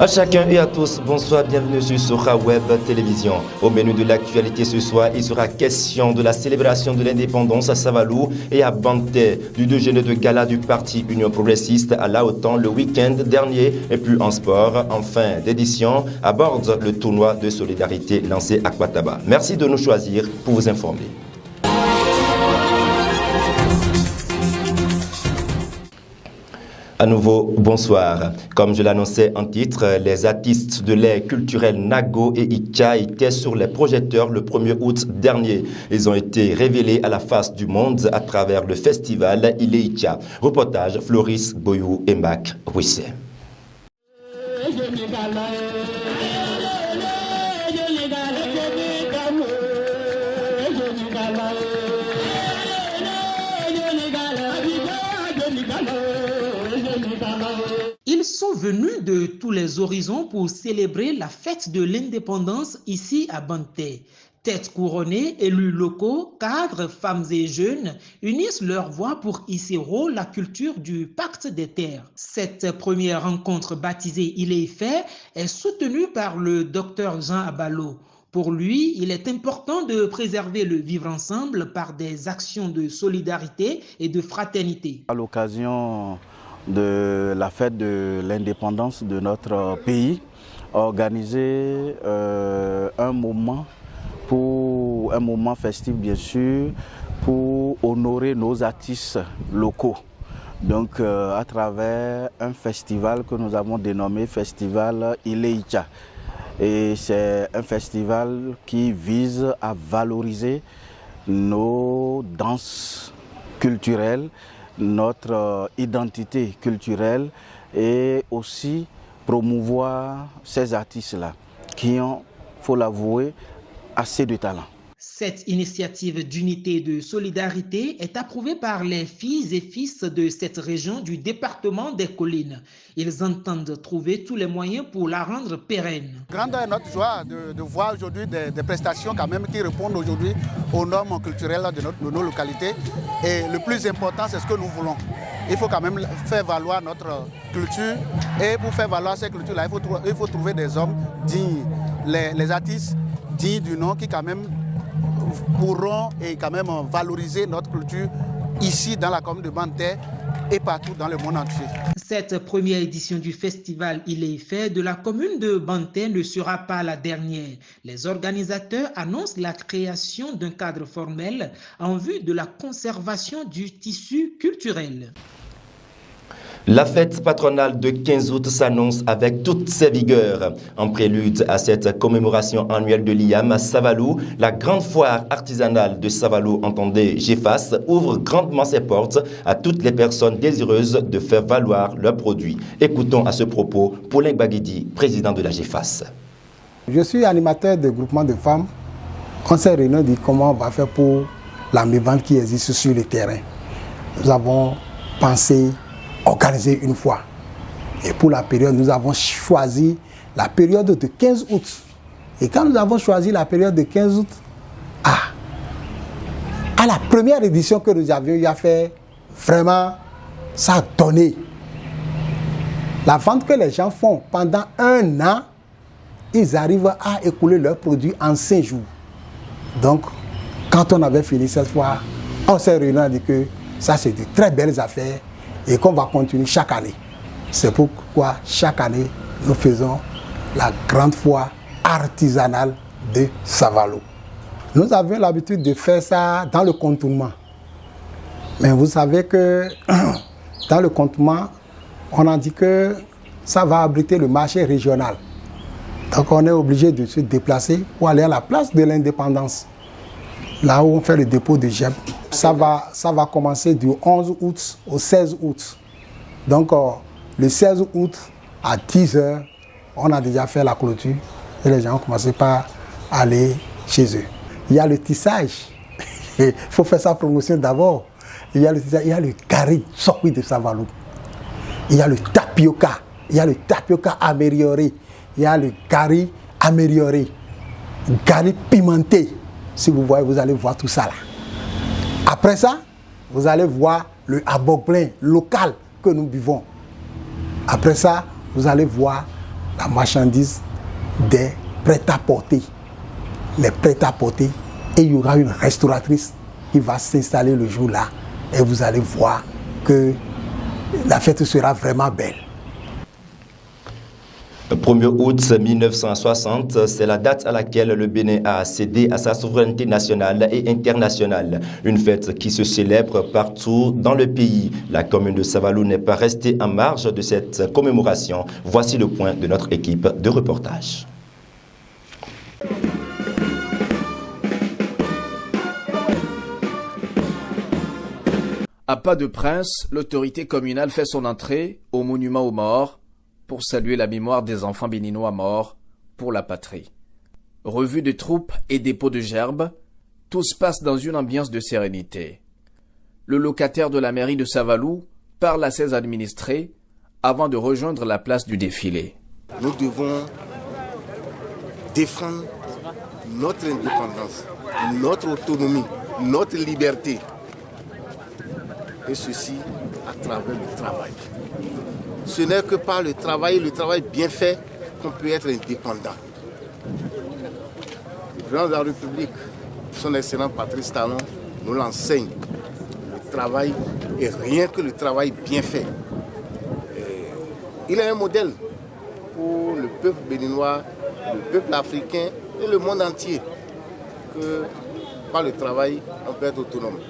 À chacun et à tous, bonsoir, bienvenue sur Sora Web Télévision. Au menu de l'actualité ce soir, il sera question de la célébration de l'indépendance à Savalou et à Banté, du déjeuner de gala du parti Union Progressiste à Laotan le week-end dernier, et puis en sport, en fin d'édition, aborde le tournoi de solidarité lancé à Kwataba. Merci de nous choisir pour vous informer. À nouveau, bonsoir. Comme je l'annonçais en titre, les artistes de l'ère culturelle Nago et Ika étaient sur les projecteurs le 1er août dernier. Ils ont été révélés à la face du monde à travers le festival Ileïka. Reportage Floris Boyou et Mac Wissé. Ils sont venus de tous les horizons pour célébrer la fête de l'indépendance ici à Banté. Têtes couronnées, élus locaux, cadres, femmes et jeunes unissent leurs voix pour hisser haut la culture du pacte des terres. Cette première rencontre baptisée Il est fait est soutenue par le docteur Jean Abalo. Pour lui, il est important de préserver le vivre ensemble par des actions de solidarité et de fraternité. À l'occasion de la fête de l'indépendance de notre pays, organiser un moment festif bien sûr pour honorer nos artistes locaux. Donc à travers un festival que nous avons dénommé Festival Ileïka. Et c'est un festival qui vise à valoriser nos danses culturelles, notre identité culturelle et aussi promouvoir ces artistes-là qui ont, il faut l'avouer, assez de talent. Cette initiative d'unité et de solidarité est approuvée par les filles et fils de cette région du département des Collines. Ils entendent trouver tous les moyens pour la rendre pérenne. Grande est notre joie de voir aujourd'hui des prestations quand même qui répondent aujourd'hui aux normes culturelles de nos localités. Et le plus important, c'est ce que nous voulons. Il faut quand même faire valoir notre culture. Et pour faire valoir cette culture-là, il faut trouver des hommes dignes, les artistes dignes du nom qui quand même pourront et quand même valoriser notre culture ici dans la commune de Banté et partout dans le monde entier. Cette première édition du festival Il est fait de la commune de Banté ne sera pas la dernière. Les organisateurs annoncent la création d'un cadre formel en vue de la conservation du tissu culturel. La fête patronale de 15 août s'annonce avec toutes ses vigueurs. En prélude à cette commémoration annuelle de l'IAM à Savalou, la grande foire artisanale de Savalou, entendez GEFAS, ouvre grandement ses portes à toutes les personnes désireuses de faire valoir leurs produits. Écoutons à ce propos Paulin Baguidi, président de la GEFAS. Je suis animateur de groupement de femmes. On s'est réunis dit comment on va faire pour la mévente qui existe sur le terrain. Nous avons pensé organiser une fois. Et pour la période, nous avons choisi la période de 15 août. Et quand nous avons choisi la période de 15 août, à la première édition que nous avions eu à faire, vraiment, ça a donné. La vente que les gens font pendant un an, ils arrivent à écouler leurs produits en 5 jours. Donc, quand on avait fini cette fois, on s'est réunis et dit que ça, c'est de très belles affaires et qu'on va continuer chaque année. C'est pourquoi chaque année, nous faisons la grande foire artisanale de Savalou. Nous avions l'habitude de faire ça dans le contournement. Mais vous savez que dans le contournement, on a dit que ça va abriter le marché régional. Donc on est obligé de se déplacer pour aller à la place de l'indépendance. Là où on fait le dépôt de GEP. Ça va commencer du 11 août au 16 août. Donc le 16 août à 10 h, on a déjà fait la clôture et les gens ont commencé par aller chez eux. Il y a le tissage. Il faut faire sa promotion d'abord. Il y a le tissage, il y a le carré sokwi de Savalou. Il y a le tapioca. Il y a le tapioca amélioré. Il y a le gari amélioré. Gari pimenté. Si vous voyez, vous allez voir tout ça là. Après ça, vous allez voir le aboglin local que nous buvons. Après ça, vous allez voir la marchandise des prêt-à-porter. Les prêt-à-porter. Et il y aura une restauratrice qui va s'installer le jour-là. Et vous allez voir que la fête sera vraiment belle. Le 1er août 1960, c'est la date à laquelle le Bénin a cédé à sa souveraineté nationale et internationale. Une fête qui se célèbre partout dans le pays. La commune de Savalou n'est pas restée en marge de cette commémoration. Voici le point de notre équipe de reportage. À pas de prince, l'autorité communale fait son entrée au monument aux morts pour saluer la mémoire des enfants béninois morts pour la patrie. Revue de troupes et dépôt de gerbes, tout se passe dans une ambiance de sérénité. Le locataire de la mairie de Savalou parle à ses administrés avant de rejoindre la place du défilé. Nous devons défendre notre indépendance, notre autonomie, notre liberté. Et ceci à travers le travail. Ce n'est que par le travail bien fait, qu'on peut être indépendant. Le président de la République, son excellent Patrice Talon, nous l'enseigne. Le travail et rien que le travail bien fait. Il est un modèle pour le peuple béninois, le peuple africain et le monde entier. Que par le travail, on peut être autonome.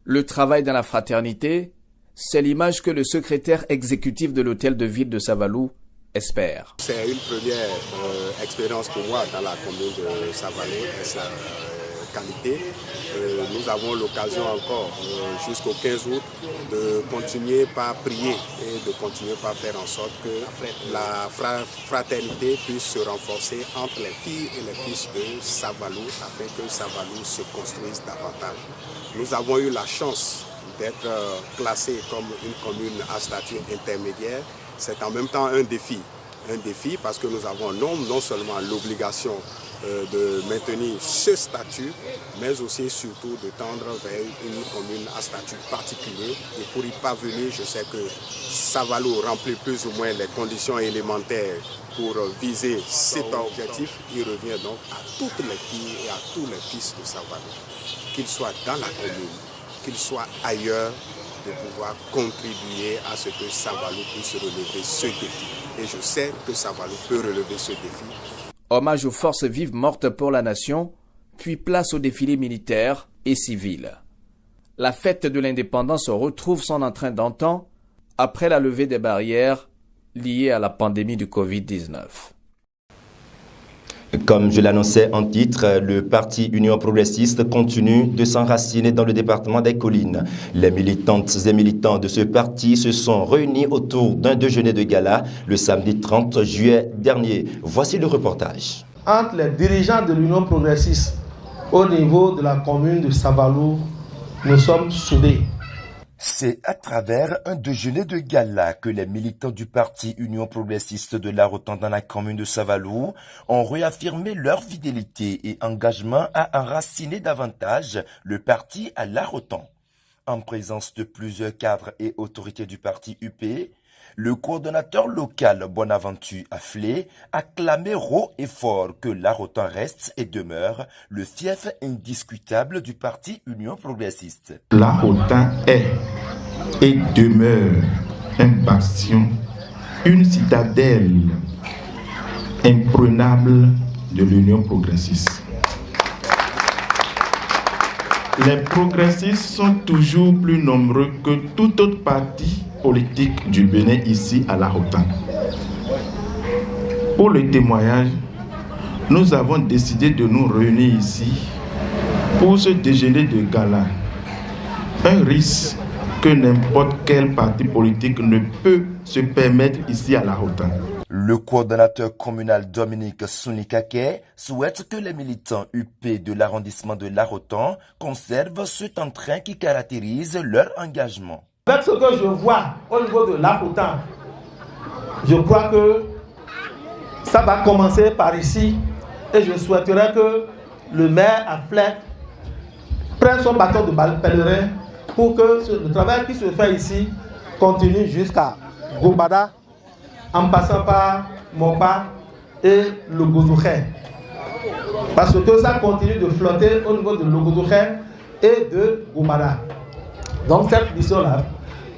Le travail dans la fraternité, c'est l'image que le secrétaire exécutif de l'hôtel de ville de Savalou espère. C'est une première expérience pour moi dans la commune de Savalou et sa qualité. Nous avons l'occasion encore jusqu'au 15 août de continuer par prier et de continuer par faire en sorte que la fraternité puisse se renforcer entre les filles et les fils de Savalou afin que Savalou se construise davantage. Nous avons eu la chance d'être classé comme une commune à statut intermédiaire. C'est en même temps un défi. Un défi parce que nous avons non seulement l'obligation de maintenir ce statut, mais aussi surtout de tendre vers une commune à statut particulier. Et pour y parvenir, je sais que Savalou remplit plus ou moins les conditions élémentaires pour viser cet objectif. Il revient donc à toutes les filles et à tous les fils de Savalou, qu'ils soient dans la commune, qu'ils soient ailleurs, de pouvoir contribuer à ce que Savalou puisse relever ce défi. Et je sais que Savalou peut relever ce défi. Hommage aux forces vives mortes pour la nation, puis place au défilé militaire et civil. La fête de l'indépendance retrouve son entrain d'antan après la levée des barrières liées à la pandémie du Covid-19. Comme je l'annonçais en titre, le parti Union progressiste continue de s'enraciner dans le département des Collines. Les militantes et militants de ce parti se sont réunis autour d'un déjeuner de gala le samedi 30 juillet dernier. Voici le reportage. Entre les dirigeants de l'Union progressiste au niveau de la commune de Savalou, nous sommes soudés. C'est à travers un déjeuner de gala que les militants du parti Union progressiste de Larotan dans la commune de Savalou ont réaffirmé leur fidélité et engagement à enraciner davantage le parti à Larotan. En présence de plusieurs cadres et autorités du parti UP, le coordonnateur local Bonaventure Afflé a clamé haut et fort que Larotan reste et demeure le fief indiscutable du parti Union progressiste. Larotan est et demeure un bastion, une citadelle imprenable de l'Union progressiste. Les progressistes sont toujours plus nombreux que tout autre parti politique du Bénin ici à Larotan. Pour le témoignage, nous avons décidé de nous réunir ici pour ce déjeuner de gala. Un risque que n'importe quel parti politique ne peut se permettre ici à Larotan. Le coordonnateur communal Dominique Sounikake souhaite que les militants UP de l'arrondissement de Larotan conservent cet entrain qui caractérise leur engagement. Avec ce que je vois au niveau de Larotan, je crois que ça va commencer par ici et je souhaiterais que le maire Afflé prenne son bâton de pèlerin pour que le travail qui se fait ici continue jusqu'à Gobada, en passant par Mopa et le Gozoukhen. Parce que ça continue de flotter au niveau de Logozoukhen et de Goumara. Donc cette mission-là,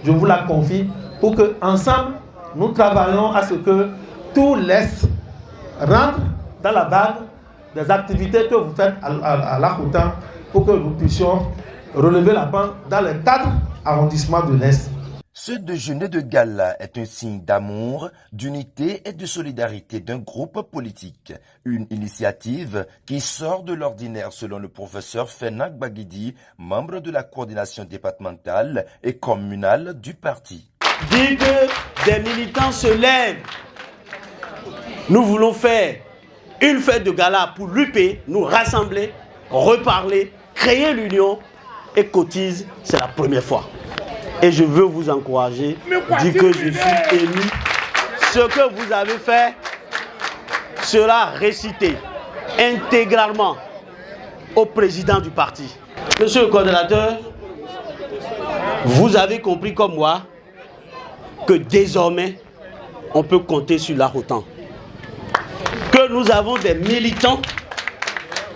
je vous la confie pour que ensemble nous travaillons à ce que tout l'Est rentre dans la vague des activités que vous faites à l'Akoutan pour que nous puissions relever la pente dans les 4 arrondissements de l'Est. Ce déjeuner de gala est un signe d'amour, d'unité et de solidarité d'un groupe politique. Une initiative qui sort de l'ordinaire selon le professeur Fenak Baguidi, membre de la coordination départementale et communale du parti. Dire que des militants se lèvent. Nous voulons faire une fête de gala pour l'UP, nous rassembler, reparler, créer l'union et cotise, c'est la première fois. Et je veux vous encourager, dire que je suis élu. Ce que vous avez fait sera récité intégralement au président du parti. Monsieur le coordonnateur, vous avez compris comme moi que désormais, on peut compter sur l'Akoutan. Que nous avons des militants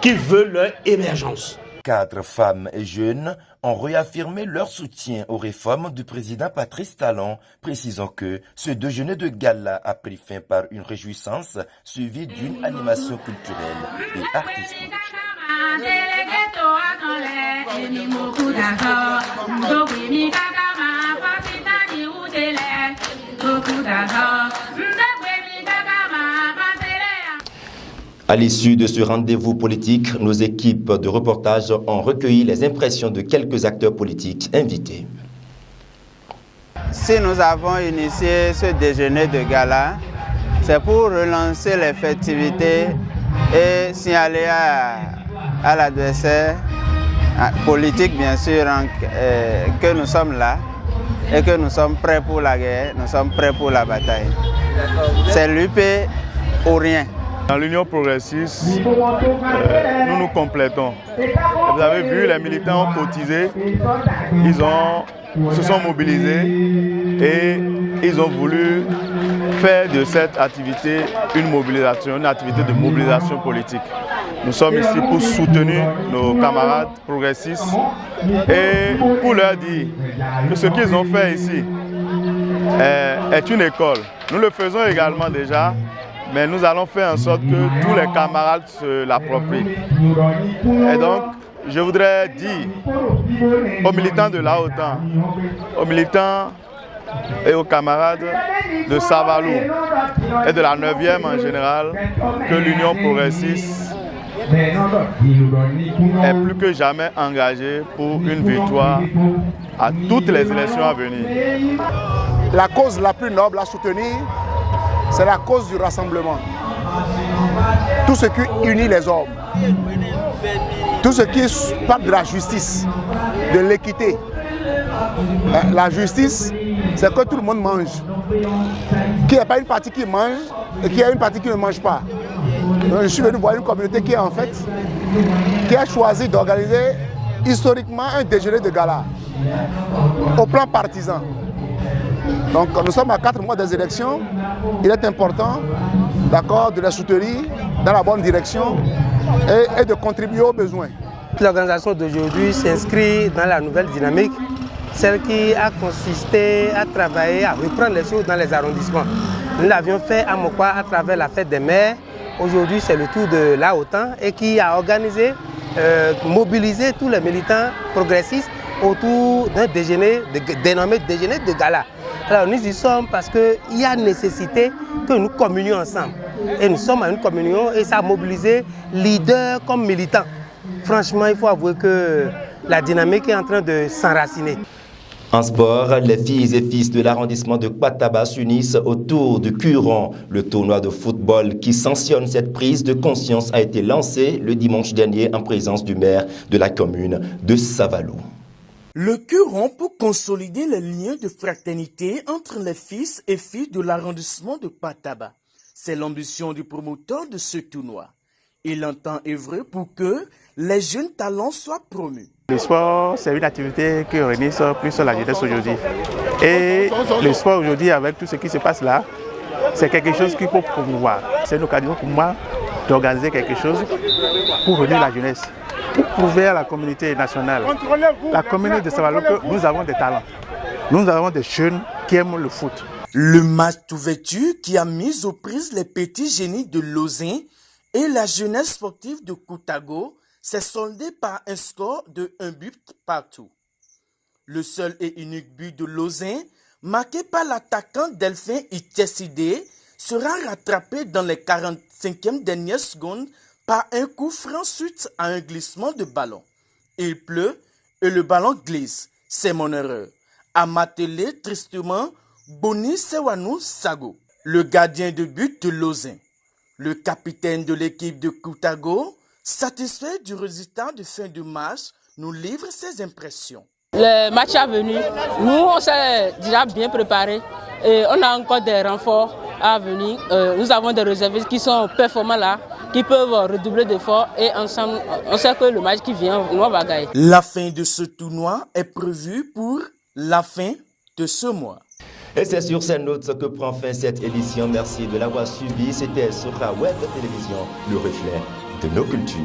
qui veulent leur émergence. 4 femmes et jeunes ont réaffirmé leur soutien aux réformes du président Patrice Talon, précisant que ce déjeuner de gala a pris fin par une réjouissance suivie d'une animation culturelle et artistique. À l'issue de ce rendez-vous politique, nos équipes de reportage ont recueilli les impressions de quelques acteurs politiques invités. Si nous avons initié ce déjeuner de gala, c'est pour relancer les festivités et signaler à l'adversaire politique, bien sûr, que nous sommes là et que nous sommes prêts pour la guerre, nous sommes prêts pour la bataille. C'est l'UP ou rien. Dans l'Union progressiste, nous nous complétons. Vous avez vu, les militants ont cotisé, ils se sont mobilisés et ils ont voulu faire de cette activité une activité de mobilisation politique. Nous sommes ici pour soutenir nos camarades progressistes et pour leur dire que ce qu'ils ont fait ici est une école. Nous le faisons également déjà. Mais nous allons faire en sorte que tous les camarades se l'approprient. Et donc, je voudrais dire aux militants de l'Akoutan, aux militants et aux camarades de Savalou et de la 9e en général, que l'Union progressiste est plus que jamais engagée pour une victoire à toutes les élections à venir. La cause la plus noble à soutenir, c'est la cause du rassemblement. Tout ce qui unit les hommes, tout ce qui parle de la justice, de l'équité. La justice, c'est que tout le monde mange. Qu'il n'y ait pas une partie qui mange et qu'il y ait une partie qui ne mange pas. Donc, je suis venu voir une communauté qui a choisi d'organiser historiquement un déjeuner de gala au plan partisan. Donc nous sommes à 4 mois des élections, il est important de les soutenir dans la bonne direction et de contribuer aux besoins. L'organisation d'aujourd'hui s'inscrit dans la nouvelle dynamique, celle qui a consisté à travailler, à reprendre les choses dans les arrondissements. Nous l'avions fait à Mokwa à travers la fête des maires. Aujourd'hui c'est le tour de l'Akoutan et qui a organisé, mobilisé tous les militants progressistes autour d'un déjeuner dénommé déjeuner de gala. Alors nous y sommes parce qu'il y a nécessité que nous communions ensemble. Et nous sommes à une communion et ça a mobilisé leaders comme militants. Franchement, il faut avouer que la dynamique est en train de s'enraciner. En sport, les filles et fils de l'arrondissement de Kwataba s'unissent autour du Curon. Le tournoi de football qui sanctionne cette prise de conscience a été lancé le dimanche dernier en présence du maire de la commune de Savalou. Le Curon pour consolider les liens de fraternité entre les fils et filles de l'arrondissement de Kwataba. C'est l'ambition du promoteur de ce tournoi. Il entend œuvrer pour que les jeunes talents soient promus. Le sport, c'est une activité qui réunit plus la jeunesse aujourd'hui. Et le sport aujourd'hui, avec tout ce qui se passe là, c'est quelque chose qu'il faut promouvoir. C'est une occasion pour moi d'organiser quelque chose pour réunir la jeunesse, pour prouver à la communauté nationale, la communauté de Saint-Valo, que nous avons des talents. Nous avons des jeunes qui aiment le foot. Le match d'ouverture qui a mis aux prises les petits génies de Lausanne et la jeunesse sportive de Koutago s'est soldé par un score de 1 but partout. Le seul et unique but de Lausanne, marqué par l'attaquant Delphin Iteside, sera rattrapé dans les 45e dernières secondes par un coup franc suite à un glissement de ballon. Il pleut et le ballon glisse. C'est mon erreur. A martelé tristement Boni Sewanou Sago, le gardien de but de Lausanne. Le capitaine de l'équipe de Koutago, satisfait du résultat de fin de match, nous livre ses impressions. Le match est venu. Nous, on s'est déjà bien préparé et on a encore des renforts à venir. Nous avons des réservistes qui sont performants là, qui peuvent redoubler d'efforts et ensemble, on sait que le match qui vient, nous on va gagner. La fin de ce tournoi est prévue pour la fin de ce mois. Et c'est sur ces notes que prend fin cette édition. Merci de l'avoir suivi. C'était Soukha Web Télévision, le reflet de nos cultures.